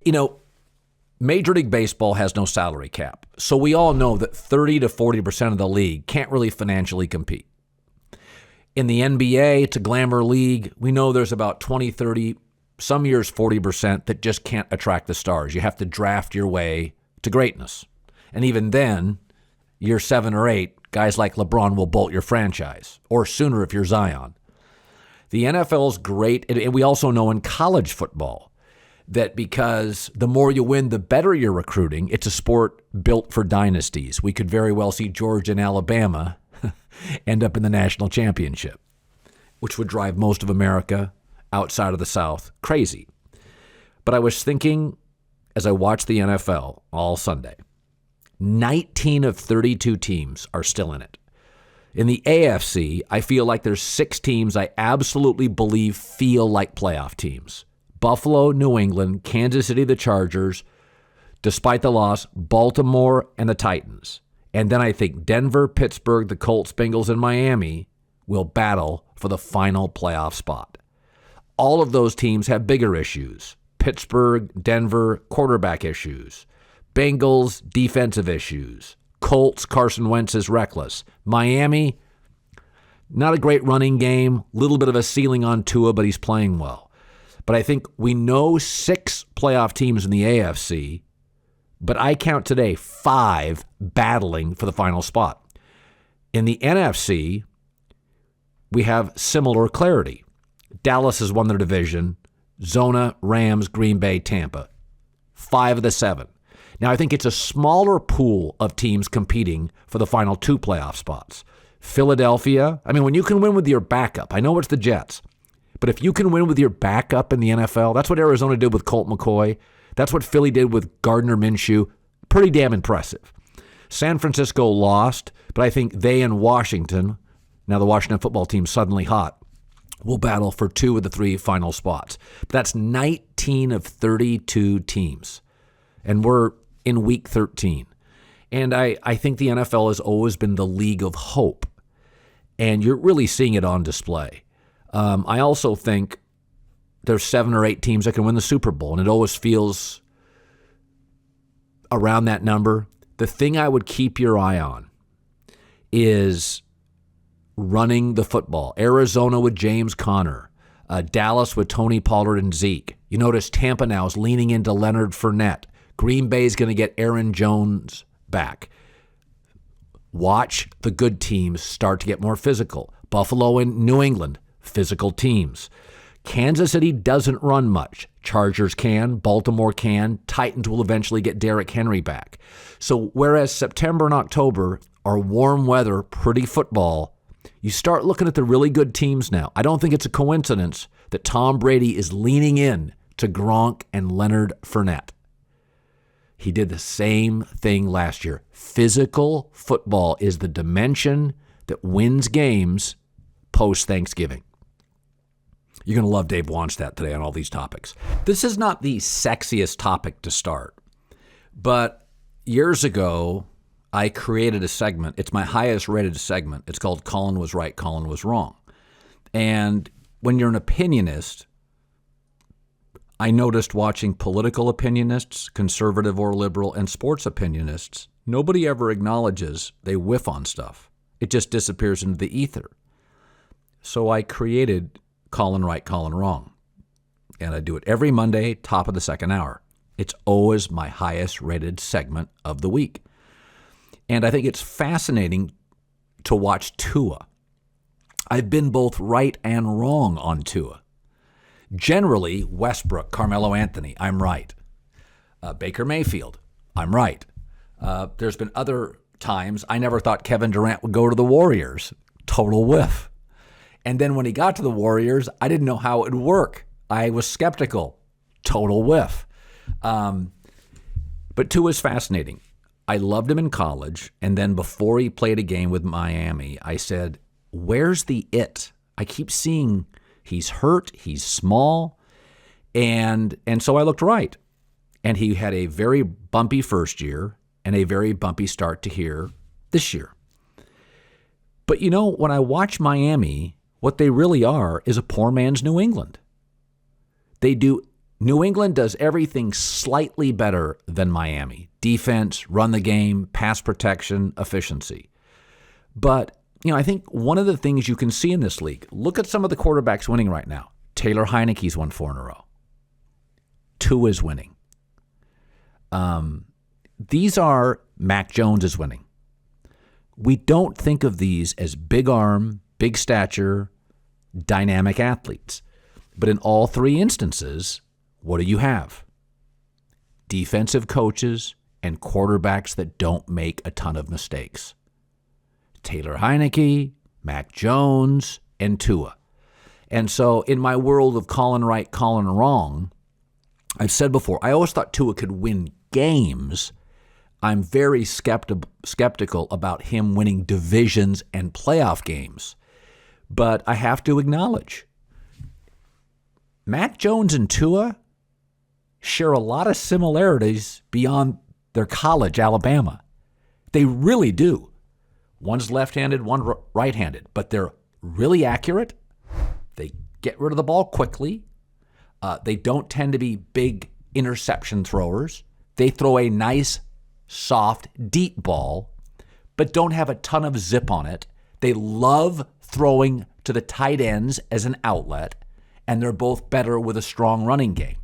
You know, Major League Baseball has no salary cap. So we all know that 30 to 40% of the league can't really financially compete. In the NBA, it's a glamour league. We know there's about 20, 30, some years 40% that just can't attract the stars. You have to draft your way to greatness. And even then, year 7 or 8, guys like LeBron will bolt your franchise, or sooner if you're Zion. The NFL is great, and we also know in college football that because the more you win, the better you're recruiting. It's a sport built for dynasties. We could very well see Georgia and Alabama end up in the national championship, which would drive most of America outside of the South crazy. But I was thinking as I watched the NFL all Sunday, 19 of 32 teams are still in it. In the AFC, I feel like there's 6 teams I absolutely believe feel like playoff teams. Buffalo, New England, Kansas City, the Chargers, despite the loss, Baltimore, and the Titans. And then I think Denver, Pittsburgh, the Colts, Bengals, and Miami will battle for the final playoff spot. All of those teams have bigger issues. Pittsburgh, Denver, quarterback issues. Bengals, defensive issues. Colts, Carson Wentz is reckless. Miami, not a great running game. Little bit of a ceiling on Tua, but he's playing well. But I think we know 6 playoff teams in the AFC, but I count today 5 battling for the final spot. In the NFC, we have similar clarity. Dallas has won their division. Zona, Rams, Green Bay, Tampa. 5 of the 7. Now, I think it's a smaller pool of teams competing for the final 2 playoff spots. Philadelphia, I mean, when you can win with your backup, I know it's the Jets, but if you can win with your backup in the NFL, that's what Arizona did with Colt McCoy. That's what Philly did with Gardner Minshew. Pretty damn impressive. San Francisco lost, but I think they and Washington, now the Washington football team suddenly hot, will battle for 2 of the 3 final spots. But that's 19 of 32 teams. And we're in week 13. And I think the NFL has always been the league of hope. And you're really seeing it on display. I also think there's 7 or 8 teams that can win the Super Bowl, and it always feels around that number. The thing I would keep your eye on is running the football. Arizona with James Conner, Dallas with Tony Pollard and Zeke. You notice Tampa now is leaning into Leonard Fournette. Green Bay is going to get Aaron Jones back. Watch the good teams start to get more physical. Buffalo and New England, physical teams. Kansas City doesn't run much. Chargers can, Baltimore can, Titans will eventually get Derrick Henry back. So whereas September and October are warm weather, pretty football, you start looking at the really good teams now. I don't think it's a coincidence that Tom Brady is leaning in to Gronk and Leonard Fournette. He did the same thing last year. Physical football is the dimension that wins games post-Thanksgiving. You're going to love Dave Wannstedt today on all these topics. This is not the sexiest topic to start, but years ago, I created a segment. It's my highest rated segment. It's called Colin Was Right, Colin Was Wrong. And when you're an opinionist, I noticed watching political opinionists, conservative or liberal, and sports opinionists, nobody ever acknowledges they whiff on stuff. It just disappears into the ether. So I created Colin Right, Colin Wrong. And I do it every Monday, top of the second hour. It's always my highest rated segment of the week. And I think it's fascinating to watch Tua. I've been both right and wrong on Tua. Generally, Westbrook, Carmelo Anthony, I'm right. Baker Mayfield, I'm right. There's been other times I never thought Kevin Durant would go to the Warriors. Total whiff. And then when he got to the Warriors, I didn't know how it would work. I was skeptical. Total whiff. But Tua's fascinating. I loved him in college, and then before he played a game with Miami, I said, where's the it? I keep seeing he's hurt, he's small, and so I looked right. And he had a very bumpy first year and a very bumpy start to here this year. But you know, when I watch Miami, what they really are is a poor man's New England. They do New England does everything slightly better than Miami. Defense, run the game, pass protection, efficiency. But, I think one of the things you can see in this league, look at some of the quarterbacks winning right now. Taylor Heineke's won 4 in a row. Tua's winning. These are Mac Jones is winning. We don't think of these as big arm, big stature, dynamic athletes. But in all 3 instances, what do you have? Defensive coaches and quarterbacks that don't make a ton of mistakes. Taylor Heineke, Mac Jones, and Tua. And so in my world of Colin right, Colin wrong, I've said before, I always thought Tua could win games. I'm very skeptical about him winning divisions and playoff games. But I have to acknowledge, Mac Jones and Tua share a lot of similarities beyond their college, Alabama. They really do. One's left-handed, one right-handed, but they're really accurate. They get rid of the ball quickly. They don't tend to be big interception throwers. They throw a nice, soft, deep ball, but don't have a ton of zip on it. They love throwing to the tight ends as an outlet, and they're both better with a strong running game.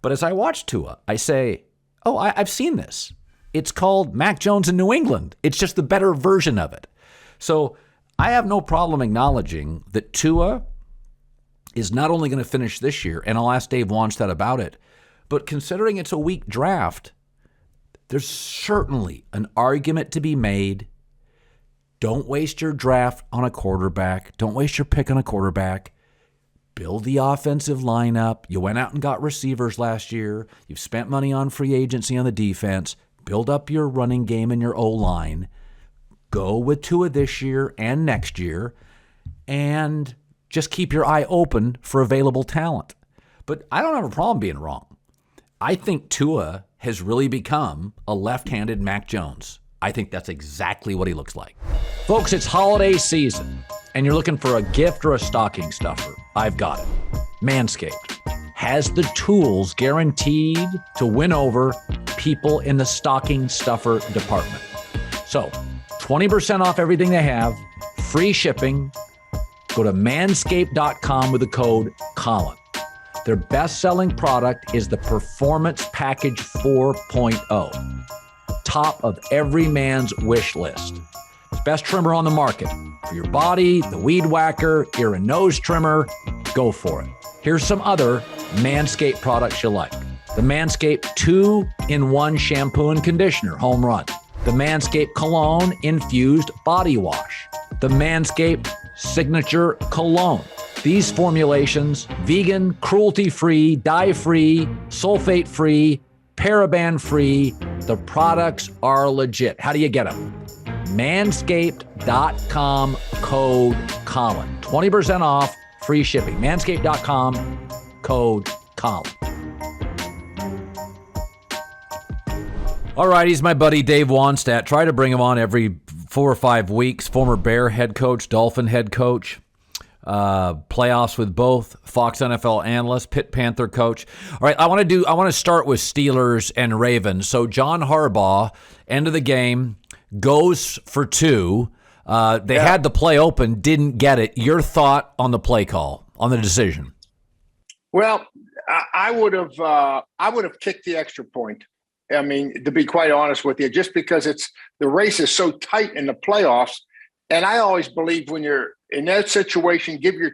But as I watch Tua, I say, I've seen this. It's called Mac Jones in New England. It's just the better version of it. So I have no problem acknowledging that Tua is not only going to finish this year, and I'll ask Dave Wannstedt about it, but considering it's a weak draft, there's certainly an argument to be made. Don't waste your draft on a quarterback. Don't waste your pick on a quarterback. Build the offensive lineup. You went out and got receivers last year. You've spent money on free agency on the defense. Build up your running game and your O-line. Go with Tua this year and next year. And just keep your eye open for available talent. But I don't have a problem being wrong. I think Tua has really become a left-handed Mac Jones. I think that's exactly what he looks like. Folks, it's holiday season, and you're looking for a gift or a stocking stuffer. I've got it. Manscaped has the tools guaranteed to win over people in the stocking stuffer department. So, 20% off everything they have, free shipping. Go to manscaped.com with the code Colin. Their best-selling product is the Performance Package 4.0. Top of every man's wish list. It's best trimmer on the market. For your body, the weed whacker, ear and nose trimmer, go for it. Here's some other Manscaped products you like. The Manscaped 2-in-1 shampoo and conditioner, home run. The Manscaped Cologne Infused Body Wash. The Manscaped Signature Cologne. These formulations, vegan, cruelty-free, dye-free, sulfate-free, paraben-free, the products are legit. How do you get them? Manscaped.com, code Colin. 20% off, free shipping. Manscaped.com, code Colin. All right, he's my buddy Dave Wannstedt. Try to bring him on every 4 or 5 weeks. Former Bear head coach, Dolphin head coach. Playoffs with both, Fox NFL analyst, Pitt Panther coach. All right, I want to start with Steelers and Ravens. So John Harbaugh, end of the game, goes for 2. They had the play open, didn't get it. Your thought on the play call, on the decision? Well, I would have kicked the extra point. I mean, to be quite honest with you, just because the race is so tight in the playoffs. And I always believe when you're in that situation, give your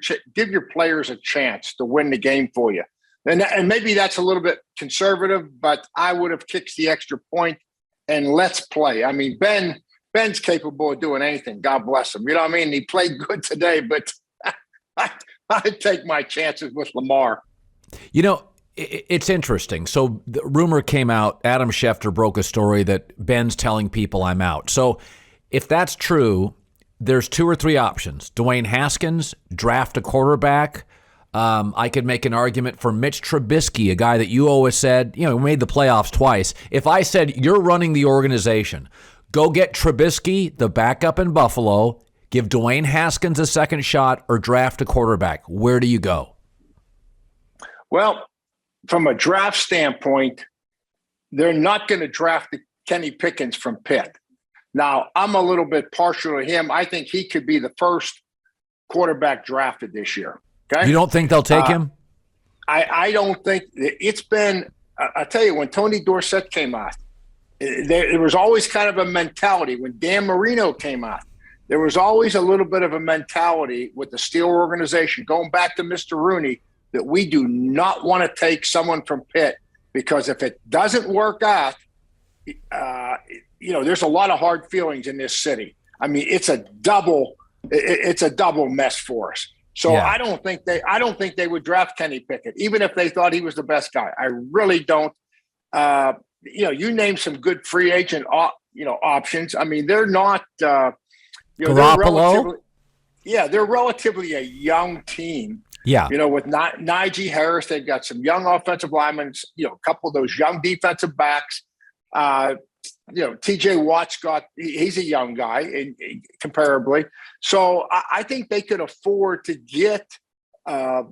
players a chance to win the game for you. And maybe that's a little bit conservative, but I would have kicked the extra point and let's play. I mean, Ben's capable of doing anything. God bless him. You know what I mean? He played good today, but I'd take my chances with Lamar. You know, it's interesting. So the rumor came out, Adam Schefter broke a story that Ben's telling people I'm out. So if that's true, there's 2 or 3 options. Dwayne Haskins, draft a quarterback. I could make an argument for Mitch Trubisky, a guy that you always said, made the playoffs twice. If I said you're running the organization, go get Trubisky, the backup in Buffalo, give Dwayne Haskins a second shot, or draft a quarterback, where do you go? Well, from a draft standpoint, they're not going to draft Kenny Pickens from Pitt. Now, I'm a little bit partial to him. I think he could be the first quarterback drafted this year. Okay, you don't think they'll take him? I don't think it's been. I tell you, when Tony Dorsett came out, there was always kind of a mentality. When Dan Marino came out, there was always a little bit of a mentality with the Steeler organization, going back to Mr. Rooney, that we do not want to take someone from Pitt, because if it doesn't work out, there's a lot of hard feelings in this city. I mean, it's a double mess for us. So yeah. I don't think they would draft Kenny Pickett, even if they thought he was the best guy. I really don't. You name some good free agent, options. I mean, they're not. Garoppolo. They're relatively a young team. Yeah. With Nagy, Harris, they've got some young offensive linemen. A couple of those young defensive backs. TJ Watt's he's a young guy comparably. So I think they could afford to get a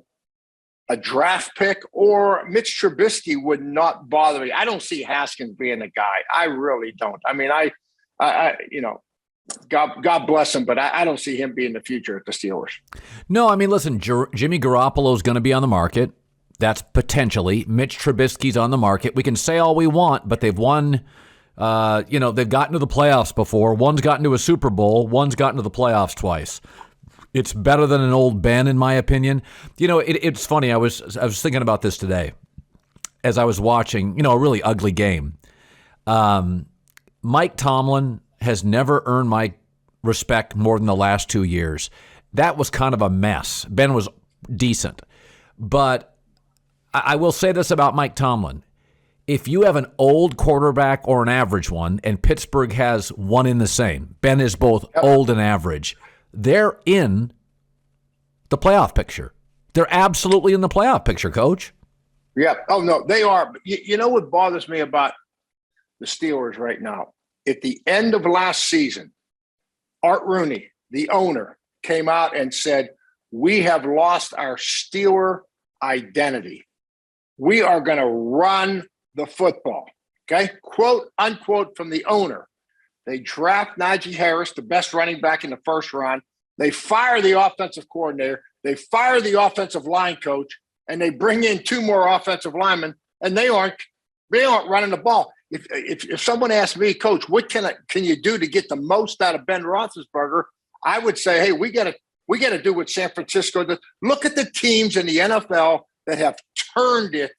draft pick, or Mitch Trubisky would not bother me. I don't see Haskins being the guy. I really don't. I mean, God bless him, but I don't see him being the future at the Steelers. No, I mean, listen, Jimmy Garoppolo is going to be on the market. That's potentially. Mitch Trubisky's on the market. We can say all we want, but they've won. They've gotten to the playoffs before. One's gotten to a Super Bowl. One's gotten to the playoffs twice. It's better than an old Ben, in my opinion. It's funny. I was thinking about this today as I was watching, a really ugly game. Mike Tomlin has never earned my respect more than the last 2 years. That was kind of a mess. Ben was decent. But I will say this about Mike Tomlin. If you have an old quarterback or an average one, and Pittsburgh has one in the same, Ben is both old and average, they're in the playoff picture. They're absolutely in the playoff picture, Coach. Yeah. Oh, no, they are. But you know what bothers me about the Steelers right now? At the end of last season, Art Rooney, the owner, came out and said, we have lost our Steeler identity. We are going to run the football. Okay? Quote, unquote, from the owner. They draft Najee Harris, the best running back in the first round. They fire the offensive coordinator. They fire the offensive line coach, and they bring in 2 more offensive linemen, and they aren't running the ball. If someone asked me, Coach, what can you do to get the most out of Ben Roethlisberger? I would say, hey, we got to do what San Francisco does. Look at the teams in the NFL that have turned it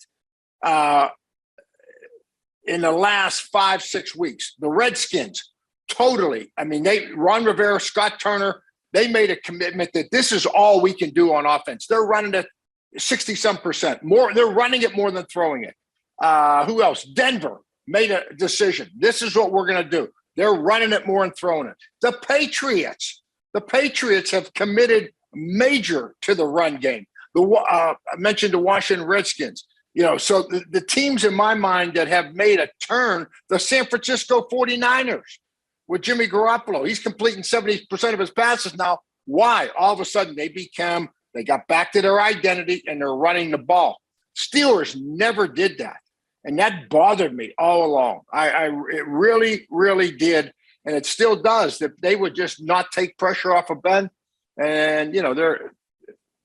in the last 5-6 weeks. The Redskins, totally. I mean, Ron Rivera, Scott Turner, they made a commitment that this is all we can do on offense. They're running it 60-some% more. They're running it more than throwing it. Who else? Denver made a decision. This is what we're going to do. They're running it more and throwing it. The Patriots have committed major to the run game. I mentioned the Washington Redskins. So the teams in my mind that have made a turn, the San Francisco 49ers with Jimmy Garoppolo. He's completing 70% of his passes now. Why? All of a sudden they got back to their identity and they're running the ball. Steelers never did that. And that bothered me all along. It really, really did. And it still does. That they would just not take pressure off of Ben. And,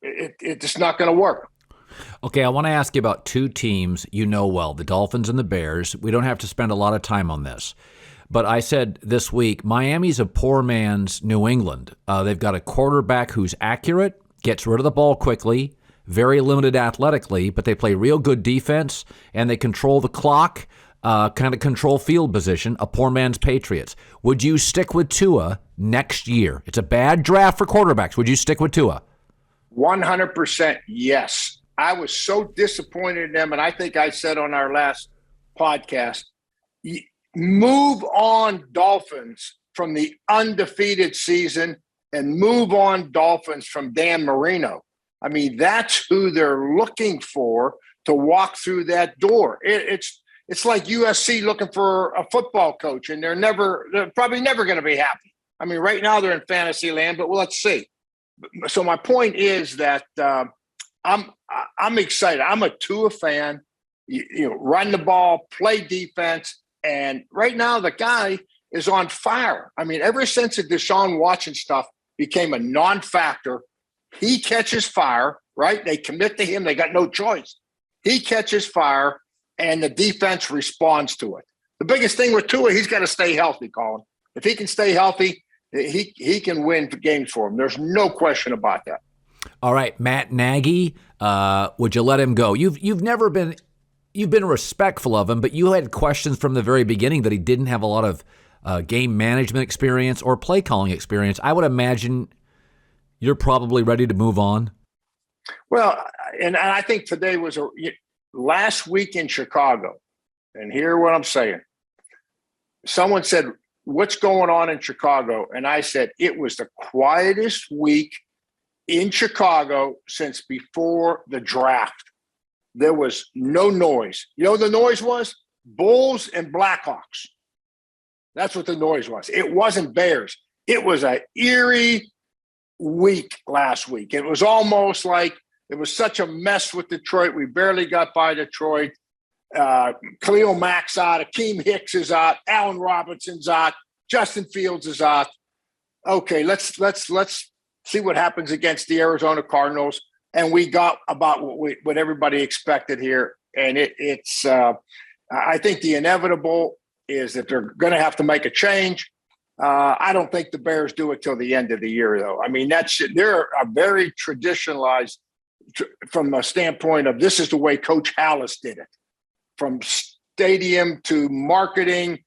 it's just not going to work. Okay, I want to ask you about 2 teams you know well, the Dolphins and the Bears. We don't have to spend a lot of time on this. But I said this week, Miami's a poor man's New England. They've got a quarterback who's accurate, gets rid of the ball quickly, very limited athletically, but they play real good defense, and they control the clock, kind of control field position, a poor man's Patriots. Would you stick with Tua next year? It's a bad draft for quarterbacks. Would you stick with Tua? 100% yes. I was so disappointed in them, and I think I said on our last podcast, move on Dolphins from the undefeated season and move on Dolphins from Dan Marino. I mean, that's who they're looking for to walk through that door. It's like USC looking for a football coach, and they're probably never going to be happy. I mean, right now they're in fantasy land, but let's see. So my point is that I'm excited. I'm a Tua fan. run the ball, play defense. And right now, the guy is on fire. I mean, ever since the Deshaun Watson stuff became a non-factor, he catches fire, right? They commit to him. They got no choice. He catches fire, and the defense responds to it. The biggest thing with Tua, he's got to stay healthy, Colin. If he can stay healthy, he can win games for him. There's no question about that. All right, Matt Nagy, would you let him go? You've been respectful of him, but you had questions from the very beginning that he didn't have a lot of game management experience or play calling experience. I would imagine you're probably ready to move on. Well, and I think today was last week in Chicago, and hear what I'm saying. Someone said, "What's going on in Chicago?" And I said, it was the quietest week in Chicago since before the draft. There was no noise. You know what the noise was? Bulls and Blackhawks. That's what the noise was. It wasn't Bears. It was an eerie week last week. It was almost like it was such a mess with Detroit. We barely got by Detroit. Khalil Mack's out. Akeem Hicks is out. Allen Robinson's out. Justin Fields is out. Okay, let's see what happens against the Arizona Cardinals. And we got about what everybody expected here. And it's I think the inevitable is that they're going to have to make a change. I don't think the Bears do it till the end of the year, though. I mean, they're a very traditionalized from a standpoint of this is the way Coach Hallis did it, from stadium to marketing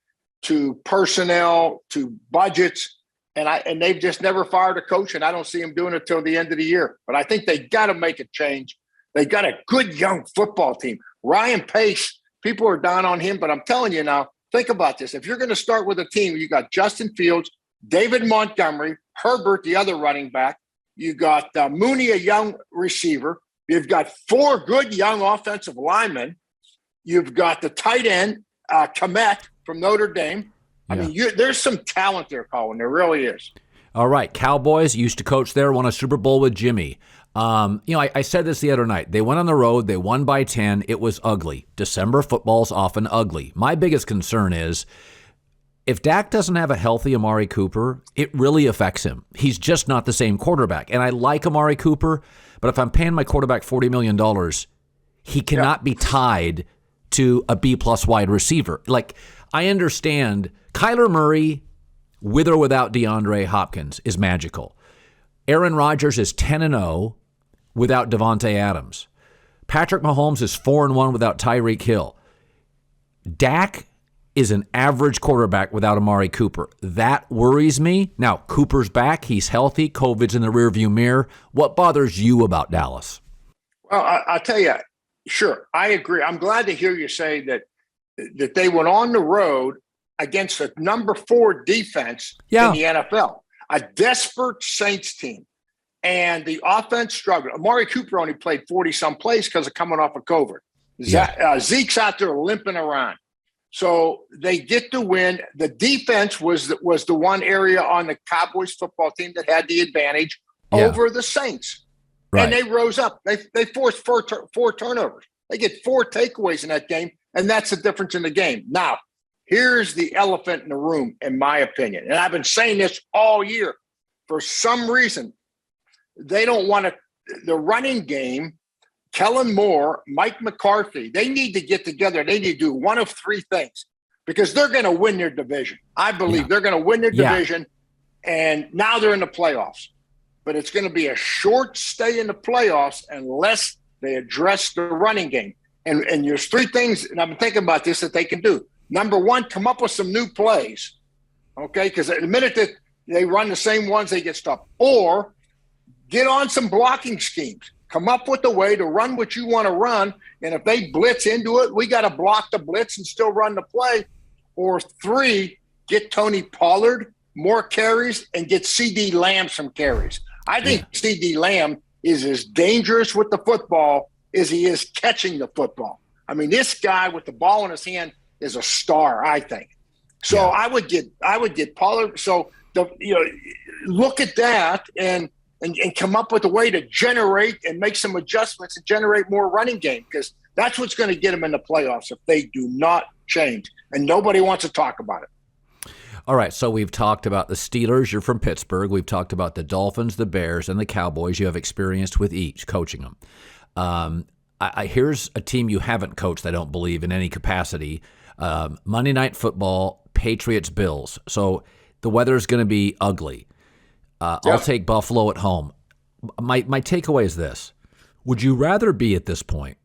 to personnel to budgets. And they've just never fired a coach, and I don't see them doing it till the end of the year. But I think they got to make a change. They got a good young football team. Ryan Pace, people are down on him, but I'm telling you now, think about this. If you're going to start with a team, you got Justin Fields, David Montgomery, Herbert, the other running back. You got Mooney, a young receiver. You've got 4 good young offensive linemen. You've got the tight end, Komet from Notre Dame. I mean, there's some talent there, Colin. There really is. All right. Cowboys used to coach there, won a Super Bowl with Jimmy. I said this the other night. They went on the road. They won by 10. It was ugly. December football's often ugly. My biggest concern is if Dak doesn't have a healthy Amari Cooper, it really affects him. He's just not the same quarterback. And I like Amari Cooper, but if I'm paying my quarterback $40 million, he cannot be tied to a B-plus wide receiver. Like, I understand Kyler Murray, with or without DeAndre Hopkins, is magical. Aaron Rodgers is 10-0 without Devontae Adams. Patrick Mahomes is 4-1 without Tyreek Hill. Dak is an average quarterback without Amari Cooper. That worries me. Now, Cooper's back. He's healthy. COVID's in the rearview mirror. What bothers you about Dallas? Well, I'll tell you, sure, I agree. I'm glad to hear you say that they went on the road against a number 4 defense in the NFL, a desperate Saints team. And the offense struggled. Amari Cooper only played 40-some plays because of coming off of COVID. Zeke's out there limping around. So they get the win. The defense was the one area on the Cowboys football team that had the advantage over the Saints. Right. And they rose up. They forced 4 turnovers. They get 4 takeaways in that game, and that's the difference in the game. Now, here's the elephant in the room, in my opinion. And I've been saying this all year. For some reason, they don't want to – the running game, Kellen Moore, Mike McCarthy, they need to get together. They need to do one of 3 things because they're going to win their division. I believe they're going to win their division, and now they're in the playoffs. But it's going to be a short stay in the playoffs unless they address the running game. And there's 3 things, and I've been thinking about this, that they can do. Number 1, come up with some new plays, okay? Because the minute that they run the same ones, they get stopped. Or get on some blocking schemes. Come up with a way to run what you want to run, and if they blitz into it, we got to block the blitz and still run the play. Or 3, get Tony Pollard more carries and get CD Lamb some carries. I think CD Lamb is as dangerous with the football as he is catching the football. I mean, this guy with the ball in his hand is a star, I think. So I would get Pollard. So look at that and come up with a way to generate and make some adjustments and generate more running game, because That's what's going to get them in the playoffs if they do not change. And nobody wants to talk about it. All right, so we've talked about the Steelers. You're from Pittsburgh. We've talked about the Dolphins, the Bears, and the Cowboys. You have experience with each, coaching them. Here's a team you haven't coached, I don't believe, in any capacity. Monday Night Football, Patriots, Bills. So the weather's going to be ugly. I'll take Buffalo at home. My takeaway is this. Would you rather be at this point,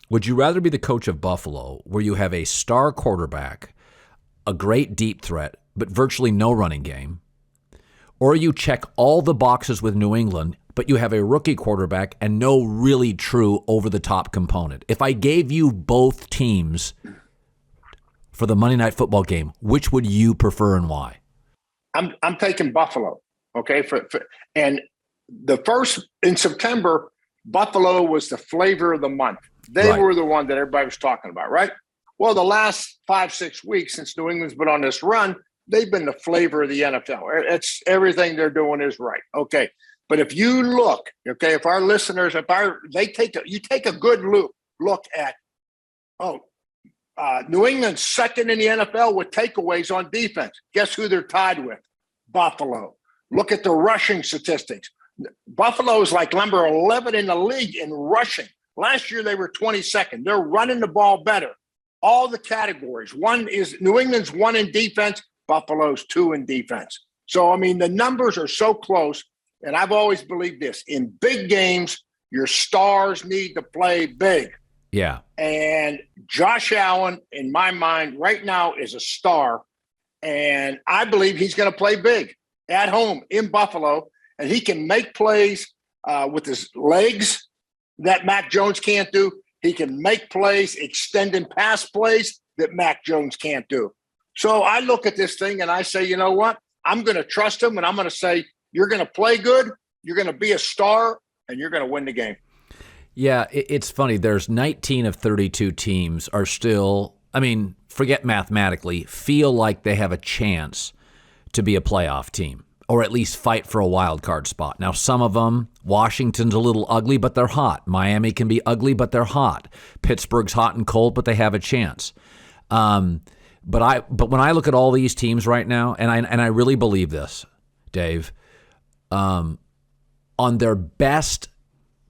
would you rather be the coach of Buffalo where you have a star quarterback, a great deep threat, but virtually no running game, or you check all the boxes with New England, but you have a rookie quarterback and no really true over-the-top component? If I gave you both teams for the Monday Night Football game, which would you prefer and why? I'm taking Buffalo. Okay, and the first in September, Buffalo was the flavor of the month. They were the one that everybody was talking about, right? Well, the last 5-6 weeks since New England's been on this run, they've been the flavor of the NFL. It's everything they're doing is right. Okay. But if you look, okay, if our listeners, you take a good look at, New England's second in the NFL with takeaways on defense. Guess who they're tied with? Buffalo. Look at the rushing statistics. Buffalo is like number 11 in the league in rushing. Last year, they were 22nd. They're running the ball better. All the categories. New England's 1 in defense, Buffalo's 2 in defense. So, I mean, the numbers are so close. And I've always believed this. In big games, your stars need to play big. Yeah. And Josh Allen, in my mind, right now is a star. And I believe he's going to play big at home in Buffalo. And he can make plays with his legs that Mac Jones can't do. He can make plays, extending pass plays that Mac Jones can't do. So I look at this thing and I say, you know what? I'm going to trust him, and I'm going to say, you're going to play good, you're going to be a star, and you're going to win the game. Yeah, it's funny. There's 19 of 32 teams are still, I mean, forget mathematically, feel like they have a chance to be a playoff team, or at least fight for a wild card spot. Now, some of them, Washington's a little ugly, but they're hot. Miami can be ugly, but they're hot. Pittsburgh's hot and cold, but they have a chance. But when I look at all these teams right now, and I really believe this, Dave, on their best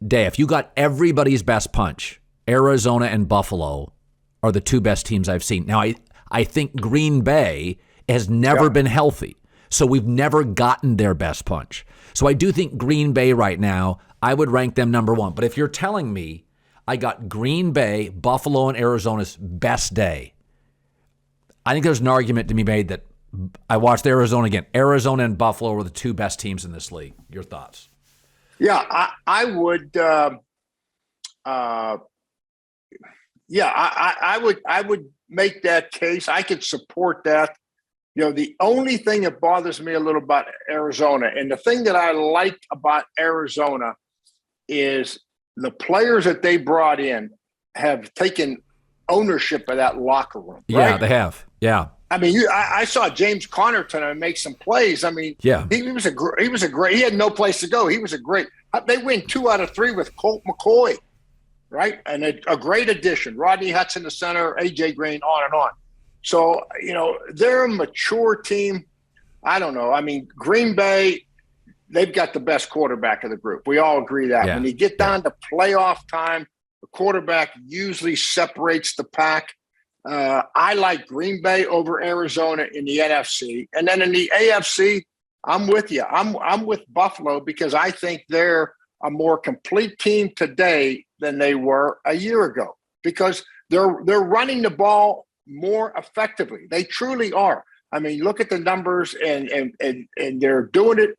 day, if you got everybody's best punch, Arizona and Buffalo are the 2 best teams I've seen. Now, I think Green Bay has never been healthy. So we've never gotten their best punch. So I do think Green Bay right now, I would rank them number 1. But if you're telling me I got Green Bay, Buffalo, and Arizona's best day, I think there's an argument to be made that I watched Arizona again. Arizona and Buffalo were the 2 best teams in this league. Your thoughts? Yeah, I would. I would make that case. I could support that. You know, the only thing that bothers me a little about Arizona, and the thing that I like about Arizona is the players that they brought in have taken ownership of that locker room. Right? Yeah, they have. Yeah. I mean, I saw James Conner tonight make some plays. I mean, he was a great. He had no place to go. He was a great. They win 2 out of 3 with Colt McCoy, right? And a great addition. Rodney Hudson, the center, AJ Green, on and on. So, you know, they're a mature team. I don't know. I mean, Green Bay, they've got the best quarterback of the group. We all agree that. When you get down to playoff time, the quarterback usually separates the pack. I like Green Bay over Arizona in the NFC. And then in the AFC, I'm with you. I'm with Buffalo because I think they're a more complete team today than they were a year ago because they're running the ball more effectively. They truly are. I mean, look at the numbers and they're doing it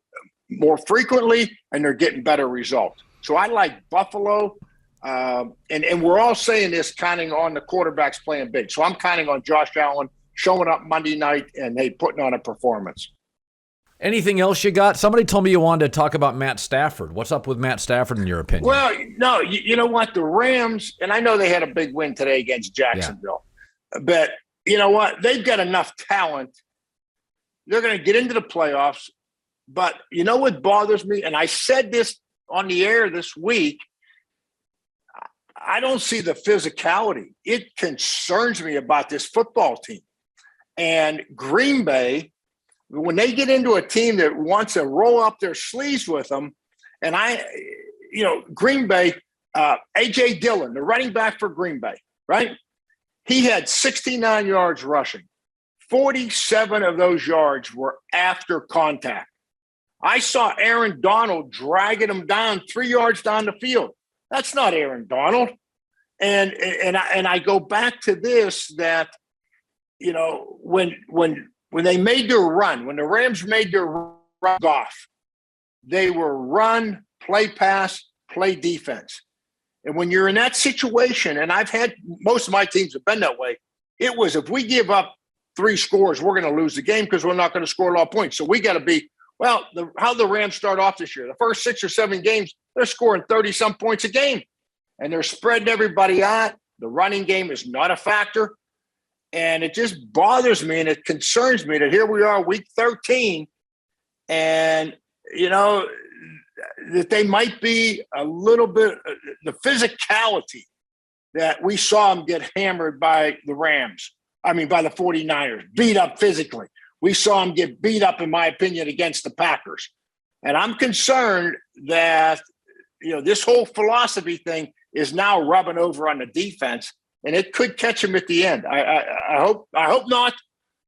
more frequently and they're getting better results. So I like Buffalo. And we're all saying this counting on the quarterbacks playing big. So I'm counting on Josh Allen showing up Monday night and putting on a performance. Anything else you got? Somebody told me you wanted to talk about Matt Stafford. What's up with Matt Stafford in your opinion? Well, no, you know what? The Rams, and I know they had a big win today against Jacksonville, but you know what? They've got enough talent. They're going to get into the playoffs. But you know what bothers me? And I said this on the air this week. I don't see the physicality. It concerns me about this football team. And Green Bay, when they get into a team that wants to roll up their sleeves with them, and Green Bay, A.J. Dillon, the running back for Green Bay, right? He had 69 yards rushing. 47 of those yards were after contact. I saw Aaron Donald dragging him down 3 yards down the field. That's not Aaron Donald. And I go back to this, that, when they made their run, when the Rams made their run off, they were run, play pass, play defense. And when you're in that situation, and I've had most of my teams have been that way, it was, if we give up 3 scores, we're going to lose the game because we're not going to score a lot of points. So we got to be, how the Rams start off this year. The first 6 or 7 games, they're scoring 30-some points a game. And they're spreading everybody out. The running game is not a factor. And it just bothers me and it concerns me that here we are, week 13, and, that they might be a little bit – the physicality that we saw them get hammered by the Rams. By the 49ers, beat up physically. We saw them get beat up, in my opinion, against the Packers. And I'm concerned that, this whole philosophy thing is now rubbing over on the defense, and it could catch him at the end. I hope not,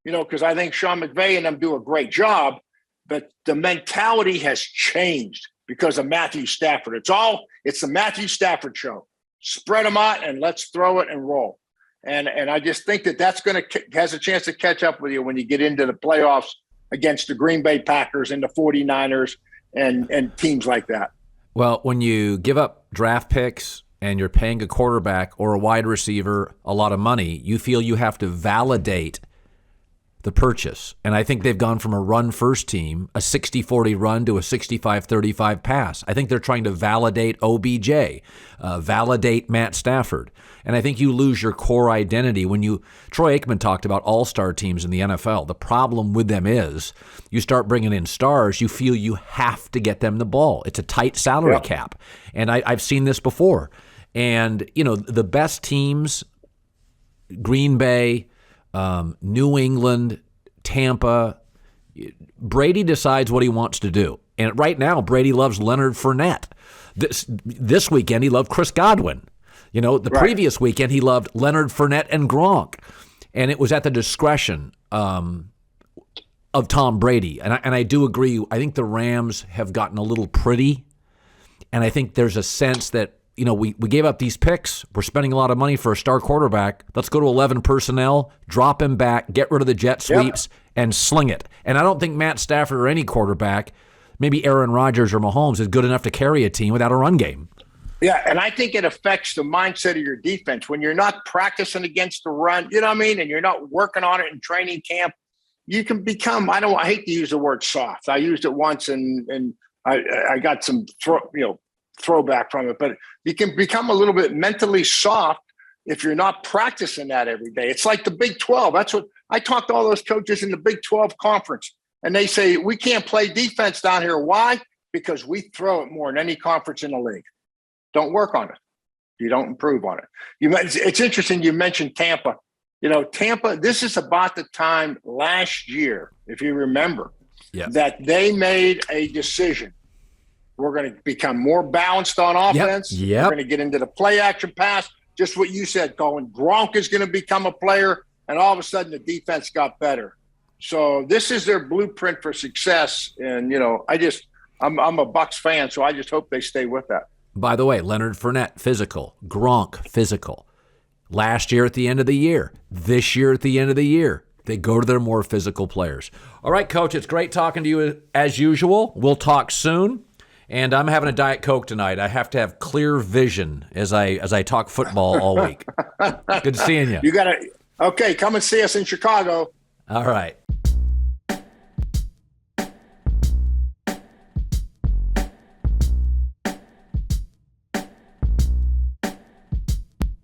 because I think Sean McVay and them do a great job, but the mentality has changed because of Matthew Stafford. It's the Matthew Stafford show. Spread them out and let's throw it and roll. And I just think that's has a chance to catch up with you when you get into the playoffs against the Green Bay Packers and the 49ers and teams like that. Well, when you give up draft picks and you're paying a quarterback or a wide receiver a lot of money, you feel you have to validate the purchase. And I think they've gone from a run-first team, a 60-40 run, to a 65-35 pass. I think they're trying to validate OBJ, validate Matt Stafford. And I think you lose your core identity when Troy Aikman talked about all-star teams in the NFL. The problem with them is you start bringing in stars, you feel you have to get them the ball. It's a tight salary cap. And I've seen this before. And, the best teams, Green Bay, New England, Tampa, Brady decides what he wants to do. And right now, Brady loves Leonard Fournette. This weekend, he loved Chris Godwin. Previous weekend, he loved Leonard Fournette and Gronk. And it was at the discretion of Tom Brady. And I do agree. I think the Rams have gotten a little pretty. And I think there's a sense that, we gave up these picks. We're spending a lot of money for a star quarterback. Let's go to 11 personnel, drop him back, get rid of the jet sweeps, and sling it. And I don't think Matt Stafford or any quarterback, maybe Aaron Rodgers or Mahomes, is good enough to carry a team without a run game. Yeah, and I think it affects the mindset of your defense. When you're not practicing against the run, and you're not working on it in training camp, you can become, I hate to use the word soft. I used it once and I got some throwback from it, but you can become a little bit mentally soft if you're not practicing that every day. It's like the Big 12. That's what I talked to all those coaches in the Big 12 conference, and they say, we can't play defense down here. Why? Because we throw it more than any conference in the league. Don't work on it. You don't improve on it. It's interesting you mentioned Tampa. Tampa, this is about the time last year, if you remember, that they made a decision. We're going to become more balanced on offense. We're going to get into the play action pass. Just what you said, Colin. Gronk is going to become a player, and all of a sudden the defense got better. So this is their blueprint for success. And, I'm a Bucs fan, so I just hope they stay with that. By the way, Leonard Fournette, physical. Gronk, physical. Last year at the end of the year. This year at the end of the year. They go to their more physical players. All right, Coach, it's great talking to you as usual. We'll talk soon. And I'm having a Diet Coke tonight. I have to have clear vision as I talk football all week. Good seeing you. Okay, come and see us in Chicago. All right.